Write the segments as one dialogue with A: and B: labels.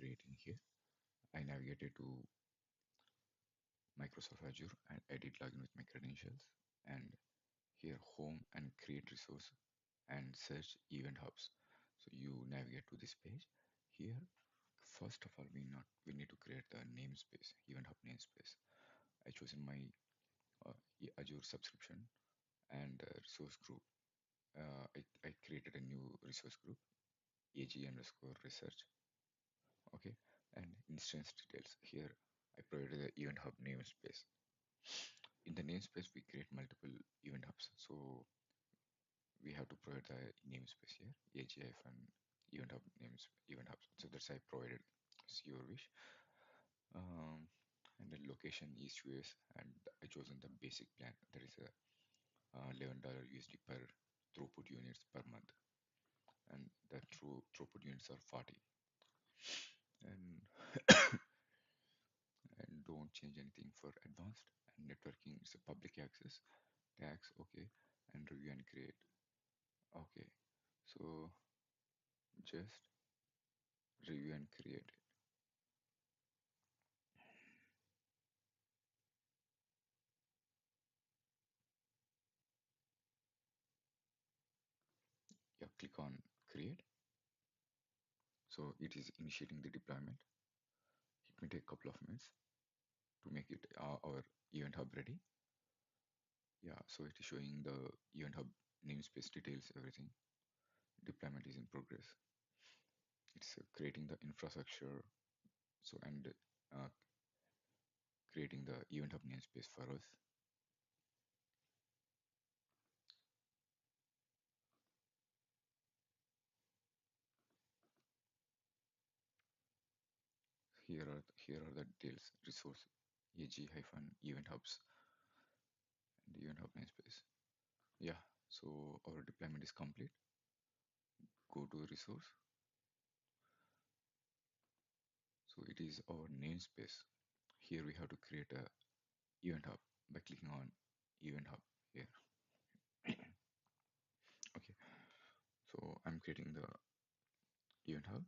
A: creating here. I navigated to Microsoft Azure and I did login with my credentials, and here home and create resource and search event hubs. So you navigate to this page. Here, first of all, we need to create the namespace, event hub namespace. I chosen my Azure subscription and resource group. I created a new resource group, AG underscore research. Okay, and instance details. Here, I provided the event hub namespace. In the namespace, we create multiple event hubs. So we have to provide the namespace here, AGIF and event hub names, event hubs. So that's I provided. It's your wish. And the location is US, and I chosen the basic plan. That is a $11 USD per throughput units per month, and the throughput units are 40. And and don't change anything for advanced and networking. It's a public access tags. Okay, and review and create. Okay, so just review and create. Yeah, click on create. So it is initiating the deployment. It may take a couple of minutes to make it our event hub ready. Yeah, so it is showing the event hub namespace details, everything. Deployment is in progress. It's creating the infrastructure, so and uh, creating the event hub namespace for us. Here are the details: resource, AG hyphen event hubs, and event hub namespace. Yeah, so our deployment is complete. Go to resource. So it is our namespace. Here we have to create a event hub by clicking on event hub here. Okay, so I'm creating the event hub.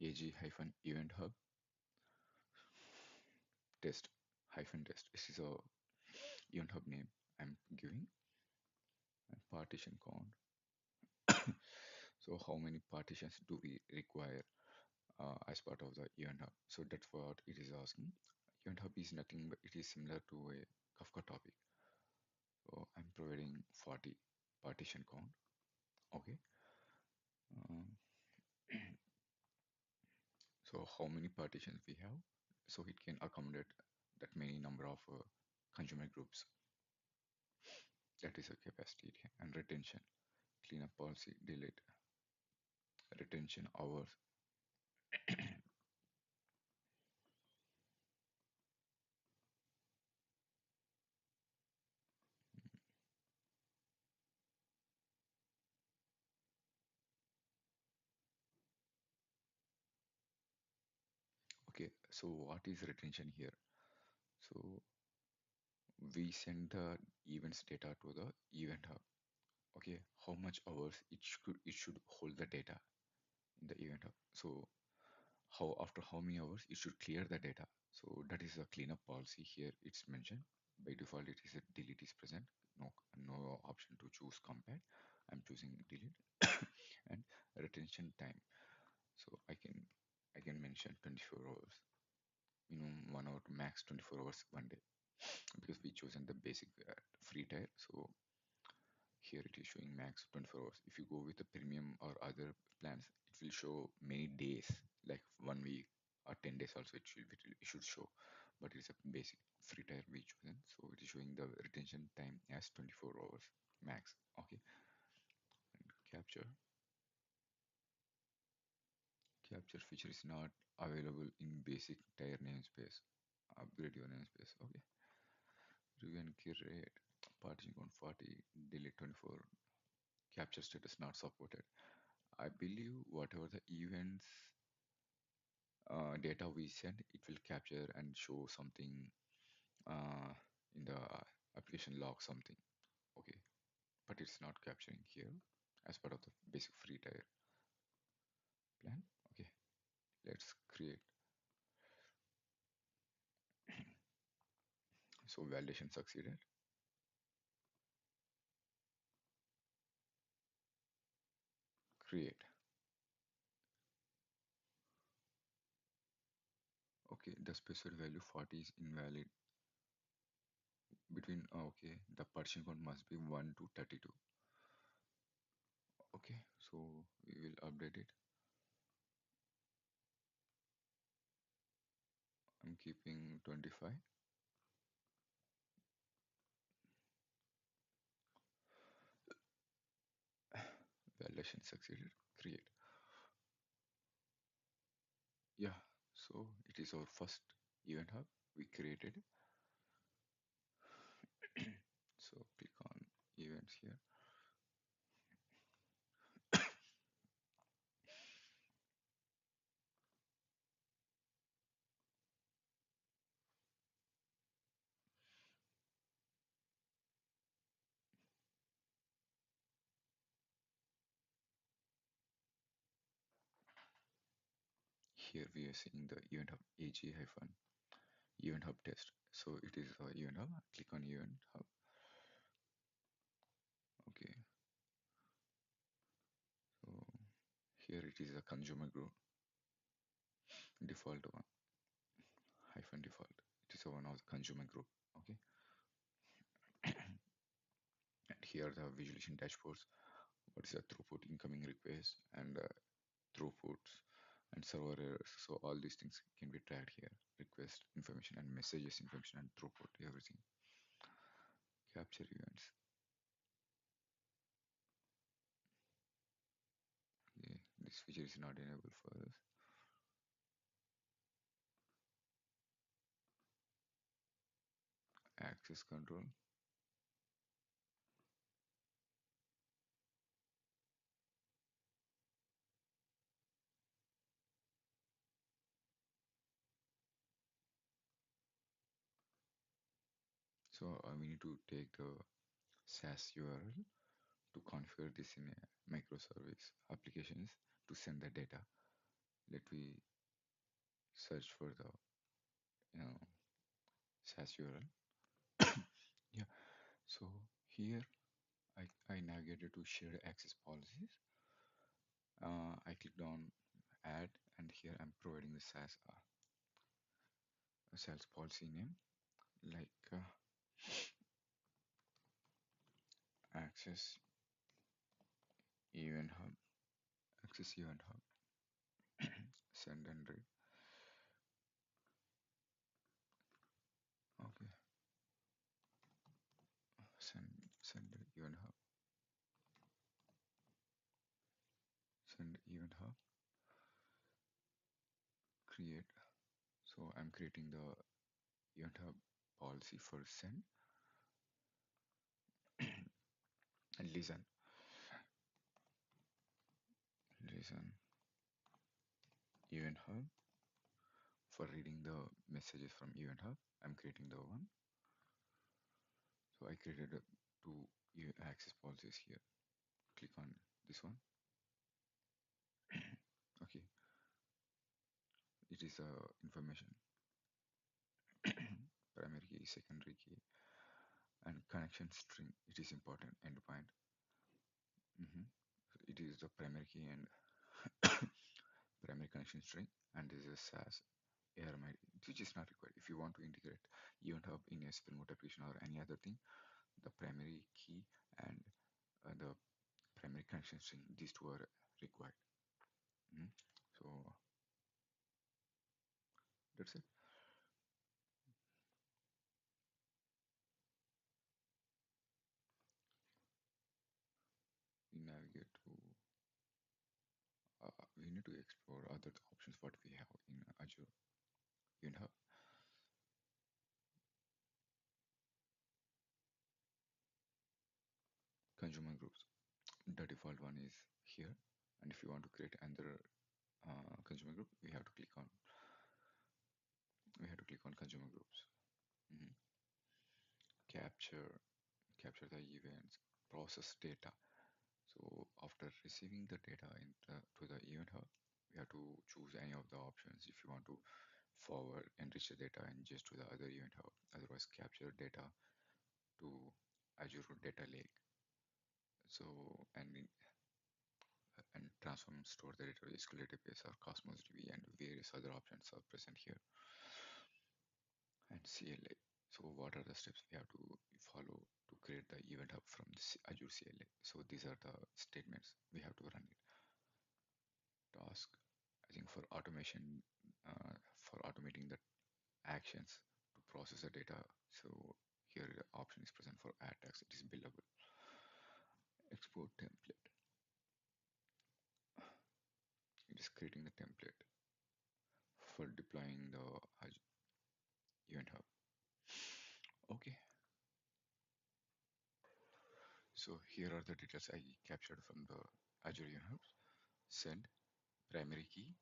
A: AG hyphen event hub test hyphen test. This is a event hub name I'm giving, and partition count. So how many partitions do we require as part of the event hub? So that's what it is asking. Event hub is nothing but it is similar to a Kafka topic. So I'm providing 40 partition count. Okay. Um, so how many partitions we have? So it can accommodate that many number of consumer groups. That is a capacity and retention. Cleanup policy, delete, retention hours. Okay, so what is retention here? So we send the events data to the event hub. Okay, how much hours it should hold the data in the event hub. So how after how many hours it should clear the data. So that is a cleanup policy here. It's mentioned by default. It is a delete is present. No option to choose compact. I'm choosing delete and retention time. So I can mention 24 hours, minimum 1 hour to max 24 hours one day because we chosen the basic free tier. So here it is showing max 24 hours. If you go with the premium or other plans, it will show many days, like 1 week or 10 days also it should show. But it's a basic free tier we chosen. So it is showing the retention time as 24 hours max. Okay. And capture feature is not available in basic tier namespace. Upgrade your namespace. Okay. Review and curate. Partition count 40. Delete 24. Capture status not supported. I believe whatever the events data we send, it will capture and show something uh, in the application log something. Okay, but but it's not capturing here as part of the basic free tier plan. Okay, let's create. So validation succeeded. Create. Okay, the specified value 40 is invalid. Between okay, the partition code must be 1 to 32. Okay, so we will update it. I'm keeping 25. Validation succeeded. Create. Yeah, so it is our first event hub we created. So click on events here. Here we are seeing the event hub AG hyphen event hub test. So it is a event hub. Click on event hub. Okay, so here it is a consumer group default one hyphen default. It is a one of the consumer group. Okay, and here the visualization dashboards. What is the throughput, incoming request, and throughputs and server errors. So all these things can be tracked here. Request information and messages information and throughput, everything. Capture events. Okay, this feature is not enabled for us. Access control. So we need to take the SAS URL to configure this in a microservice applications to send the data. Let me search for the you know, SAS URL. Yeah. So here I navigated to shared access policies. I clicked on add, and here I'm providing the SAS sales policy name like access event hub, access event hub, send and read. Okay, send event hub, send event hub, create. So I'm creating the event hub policy for send and listen event hub for reading the messages from event hub. I'm creating the one. So I created two access policies here. Click on this one. Okay, it is information primary key, secondary key, and connection string. It is important endpoint. Mhm. It is the primary key and primary connection string, and this is SAS ARM ID, which is not required. If you want to integrate Event Hub in a Spring Boot application or any other thing, the primary key and the primary connection string, these two are required. Mhm. So that's it. We navigate to we need to explore other options what we have in Azure Event Hub. Consumer groups. The default one is here, and if you want to create another consumer group, we have to click on consumer groups. Mhm. Capture the events, process data. So after receiving the data to the Event Hub, we have to choose any of the options if you want to forward, enrich the data and just to the other Event Hub, otherwise capture data to Azure Data Lake. So and transform store the data to SQL database or Cosmos DB and various other options are present here. And CLA. So what are the steps we have to follow to create the Event Hub from this Azure CLA? So these are the statements we have to run it. Task, I think for automating the actions to process the data. So here the option is present for add tags. It is billable. Export template. It is creating the template for deploying the Azure Event Hub. Okay. So here are the details I captured from the Azure Event Hub. Send, primary key,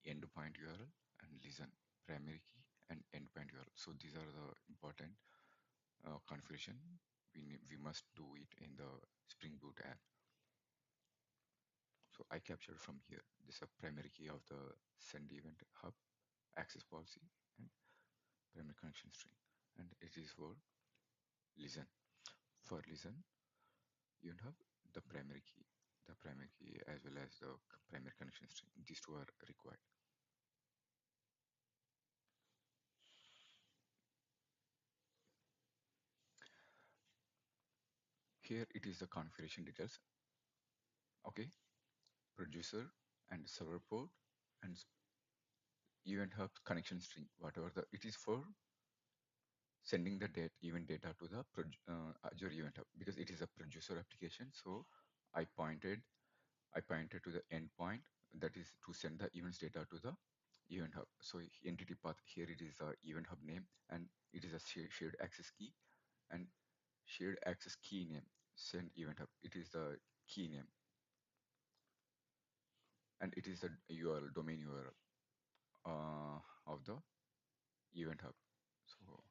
A: endpoint URL, and listen, primary key and endpoint URL. So these are the important configuration. We must do it in the Spring Boot app. So I captured from here. This is a primary key of the Send Event Hub, access policy, and primary connection string. And it is for listen. For listen, Event Hub, the primary key as well as the primary connection string. These two are required. Here it is the configuration details. Okay, producer and server port and Event Hub connection string. Whatever it is for sending the event data to the Azure Event Hub because it is a producer application. So I pointed to the endpoint that is to send the events data to the Event Hub. So entity path here it is the Event Hub name and it is a shared access key and shared access key name send Event Hub. It is the key name and it is the URL domain URL of the Event Hub. So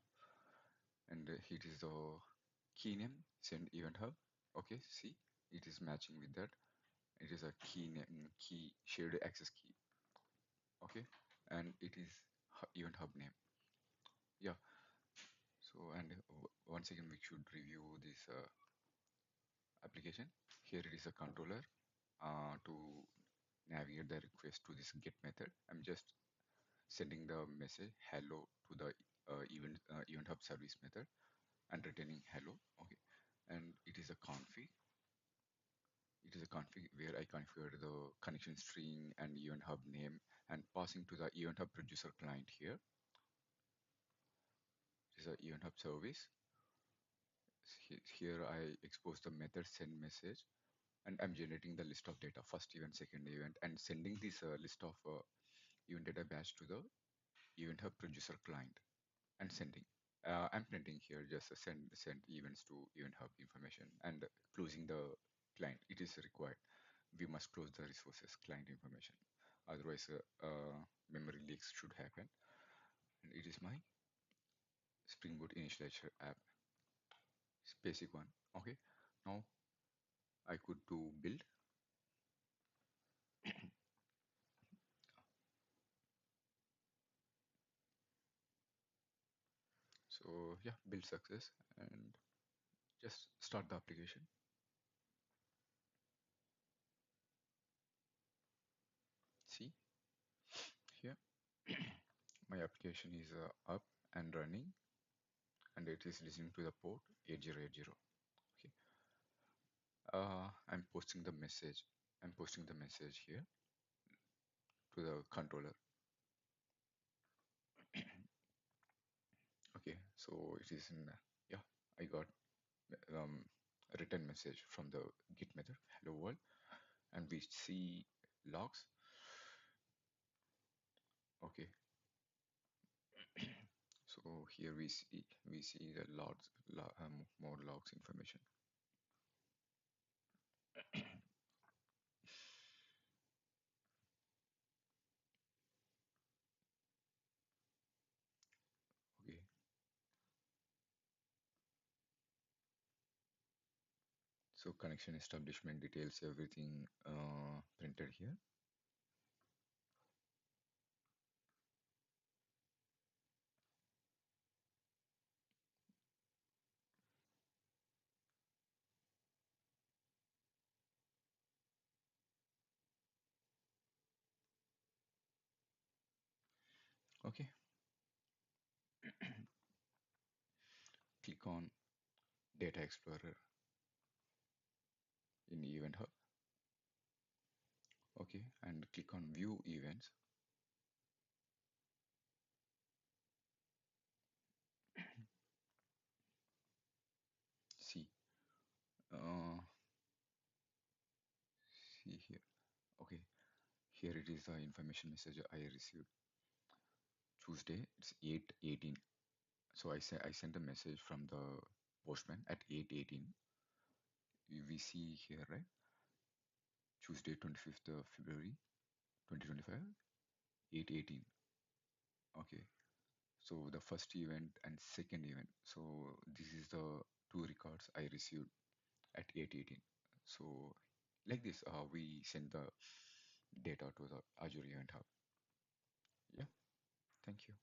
A: and it is the key name send Event Hub. Okay, see it is matching with that. It is a key name, key shared access key. Okay, and it is Event Hub name. Yeah. So and once again we should review this application. Here it is a controller to navigate the request to this get method. I'm just sending the message hello to the event hub service method and returning hello. Okay, and it is a config. It is a config where I configured the connection string and event hub name and passing to the event hub producer client here. This is a event hub service. Here I expose the method send message and I'm generating the list of data, first event, second event, and sending this list of event data batch to the event hub producer client and sending. I'm printing here just send events to event hub information and closing the client. It is required. We must close the resources client information. Otherwise, memory leaks should happen. And it is my Spring Boot initializer app. It's basic one. Okay. Now I could do build. So yeah, build success and just start the application. See here, my application is up and running and it is listening to the port 8080. Okay. I'm posting the message. I'm posting the message here to the controller. Okay, so it is in, yeah, I got a written message from the git method, hello world, and we see logs. Okay, so here we see the more logs information. Okay, So connection establishment details, everything printed here. Okay, click on Data Explorer in Event Hub. Okay, and click on View Events. See, uh, see here. Okay, here it is the information message I received. Tuesday, it's 8:18. So I sent a message from the postman at 8:18. We see here, right? Tuesday, 25th of February, 2025, 8:18. Okay. So the first event and second event. So this is the two records I received at 8:18. So like this, we send the data to the Azure Event Hub. Yeah. Thank you.